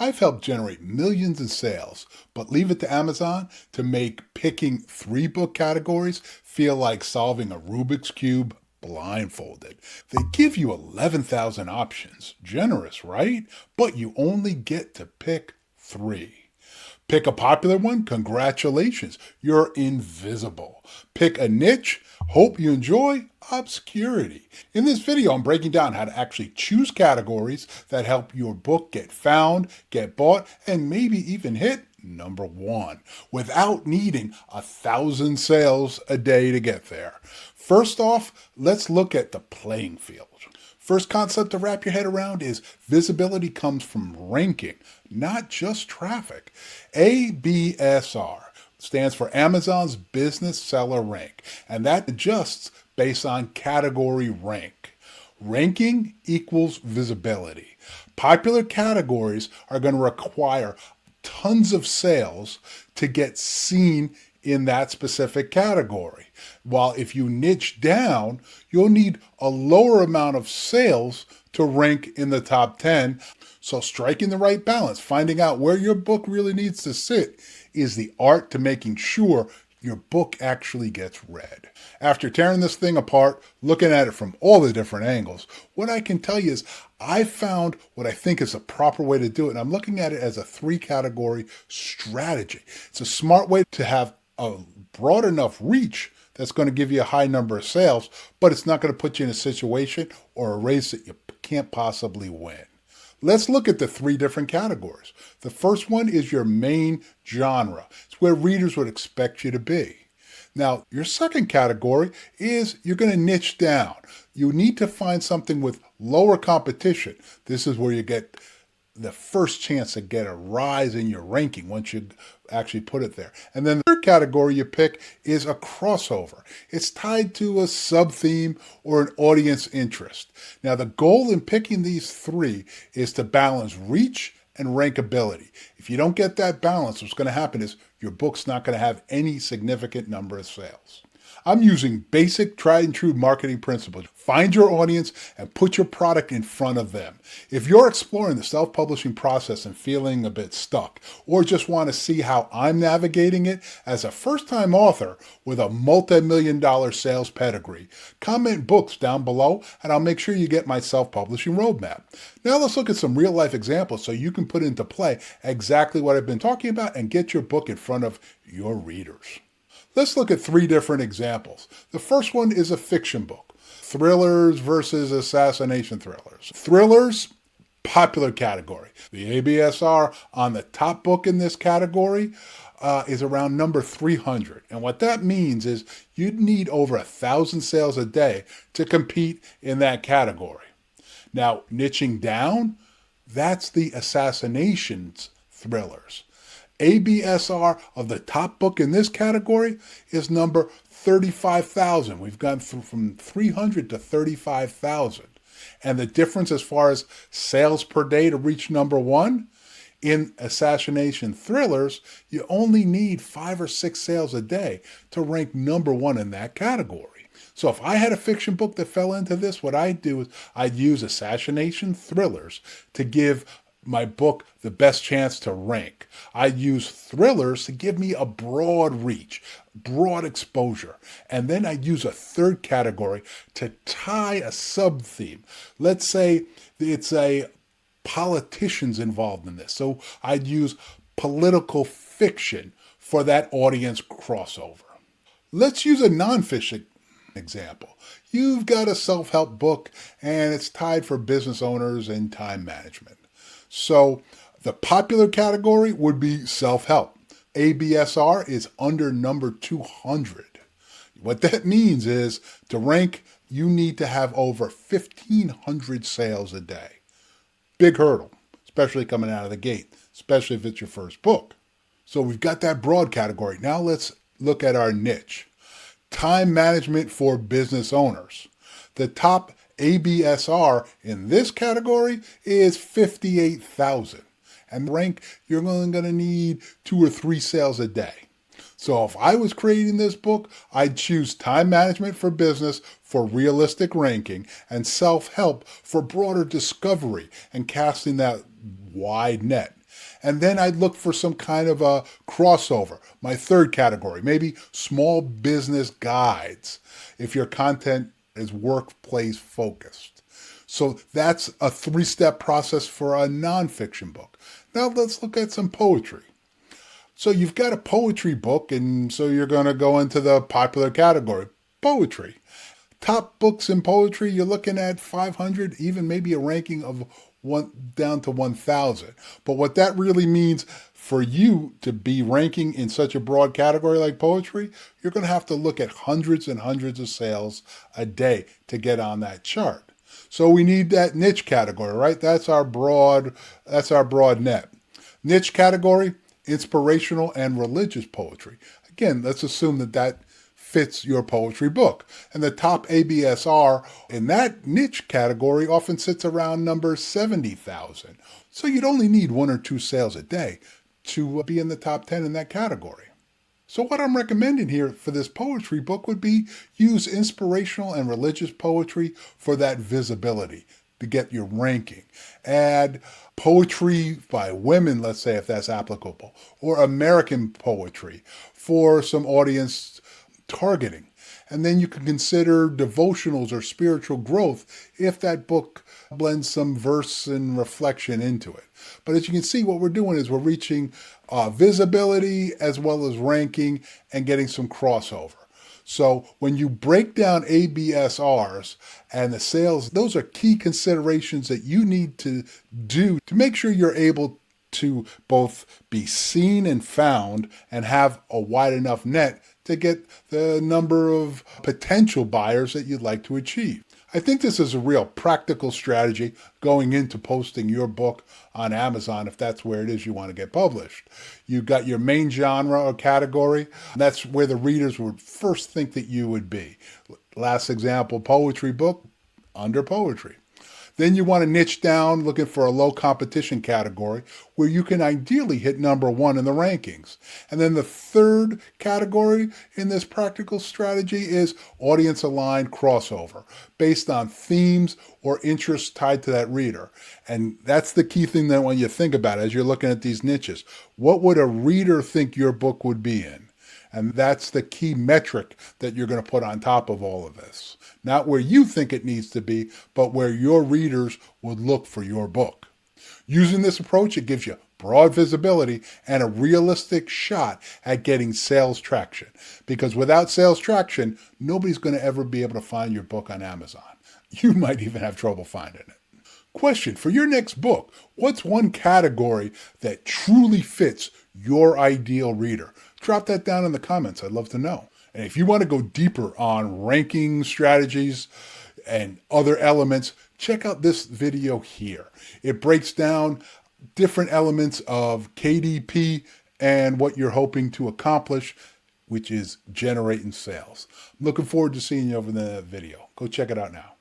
I've helped generate millions in sales, but leave it to Amazon to make picking 3 book categories feel like solving a Rubik's Cube blindfolded. They give you 11,000 options. Generous, right? But you only get to pick 3. Pick a popular one, congratulations, you're invisible. Pick a niche, hope you enjoy obscurity. In this video, I'm breaking down how to actually choose categories that help your book get found, get bought, and maybe even hit number 1 without needing 1,000 sales a day to get there. First off, let's look at the playing field. First concept to wrap your head around is visibility comes from ranking, not just traffic. ABSR stands for Amazon's Business Seller Rank, and that adjusts based on category rank. Ranking equals visibility. Popular categories are going to require tons of sales to get seen in that specific category. While if you niche down, you'll need a lower amount of sales to rank in the top 10. So striking the right balance, finding out where your book really needs to sit, is the art to making sure your book actually gets read. After tearing this thing apart, looking at it from all the different angles, what I can tell you is I found what I think is a proper way to do it, and I'm looking at it as a 3-category strategy. It's a smart way to have a broad enough reach that's going to give you a high number of sales, but it's not going to put you in a situation or a race that you can't possibly win. Let's look at the 3 different categories. The first one is your main genre. It's where readers would expect you to be. Now, your second category is you're going to niche down. You need to find something with lower competition. This is where you get the first chance to get a rise in your ranking once you actually put it there. And then the third category you pick is a crossover. It's tied to a sub-theme or an audience interest. Now, the goal in picking these 3 is to balance reach and rankability. If you don't get that balance, what's going to happen is your book's not going to have any significant number of sales. I'm using basic tried and true marketing principles. Find your audience and put your product in front of them. If you're exploring the self-publishing process and feeling a bit stuck, or just want to see how I'm navigating it as a first-time author with a multi-million-dollar sales pedigree, comment books down below and I'll make sure you get my self-publishing roadmap. Now let's look at some real-life examples so you can put into play exactly what I've been talking about and get your book in front of your readers. Let's look at 3 different examples. The first one is a fiction book. Thrillers versus assassination thrillers. Thrillers, popular category. The ABSR on the top book in this category is around number 300. And what that means is you'd need over 1,000 sales a day to compete in that category. Now, niching down, that's the assassinations thrillers. ABSR of the top book in this category is number 35,000. We've gone from 300 to 35,000. And the difference as far as sales per day to reach number 1, in assassination thrillers, you only need 5 or 6 sales a day to rank number 1 in that category. So if I had a fiction book that fell into this, what I'd do is I'd use assassination thrillers to give my book the best chance to rank. I'd use thrillers to give me a broad reach, broad exposure. And then I'd use a third category to tie a sub-theme. Let's say it's a politicians involved in this. So I'd use political fiction for that audience crossover. Let's use a nonfiction example. You've got a self-help book and it's tied for business owners and time management. So the popular category would be self-help. ABSR is under number 200. What that means is to rank, you need to have over 1,500 sales a day. Big hurdle, especially coming out of the gate, especially if it's your first book. So we've got that broad category. Now let's look at our niche. Time management for business owners. The top ABSR in this category is 58,000. And rank, you're only going to need 2 or 3 sales a day. So if I was creating this book, I'd choose time management for business for realistic ranking and self-help for broader discovery and casting that wide net. And then I'd look for some kind of a crossover. My third category, maybe small business guides, if your content is workplace focused. So that's a 3-step process for a nonfiction book. Now let's look at some poetry. So you've got a poetry book, and so you're going to go into the popular category, poetry. Top books in poetry, you're looking at 500, even maybe a ranking of one down to 1,000. But what that really means for you to be ranking in such a broad category like poetry, you're going to have to look at hundreds and hundreds of sales a day to get on that chart. So we need that niche category, right? That's our broad net. Niche category, inspirational and religious poetry. Again, let's assume that fits your poetry book. And the top ABSR in that niche category often sits around number 70,000. So you'd only need 1 or 2 sales a day to be in the top 10 in that category. So what I'm recommending here for this poetry book would be use inspirational and religious poetry for that visibility to get your ranking. Add poetry by women, let's say, if that's applicable, or American poetry for some audience targeting. And then you can consider devotionals or spiritual growth if that book blends some verse and reflection into it. But as you can see, what we're doing is we're reaching visibility as well as ranking and getting some crossover. So when you break down ABSRs and the sales, those are key considerations that you need to do to make sure you're able to both be seen and found and have a wide enough net to get the number of potential buyers that you'd like to achieve. I think this is a real practical strategy going into posting your book on Amazon if that's where it is you want to get published. You've got your main genre or category. That's where the readers would first think that you would be. Last example, poetry book, under poetry. Then you want to niche down looking for a low competition category where you can ideally hit number 1 in the rankings. And then the third category in this practical strategy is audience aligned crossover based on themes or interests tied to that reader. And that's the key thing that when you think about it, as you're looking at these niches, what would a reader think your book would be in? And that's the key metric that you're going to put on top of all of this. Not where you think it needs to be, but where your readers would look for your book. Using this approach, it gives you broad visibility and a realistic shot at getting sales traction. Because without sales traction, nobody's going to ever be able to find your book on Amazon. You might even have trouble finding it. Question, for your next book, what's one category that truly fits your ideal reader? Drop that down in the comments. I'd love to know. And if you want to go deeper on ranking strategies and other elements, check out this video here. It breaks down different elements of KDP and what you're hoping to accomplish, which is generating sales. I'm looking forward to seeing you over in the video. Go check it out now.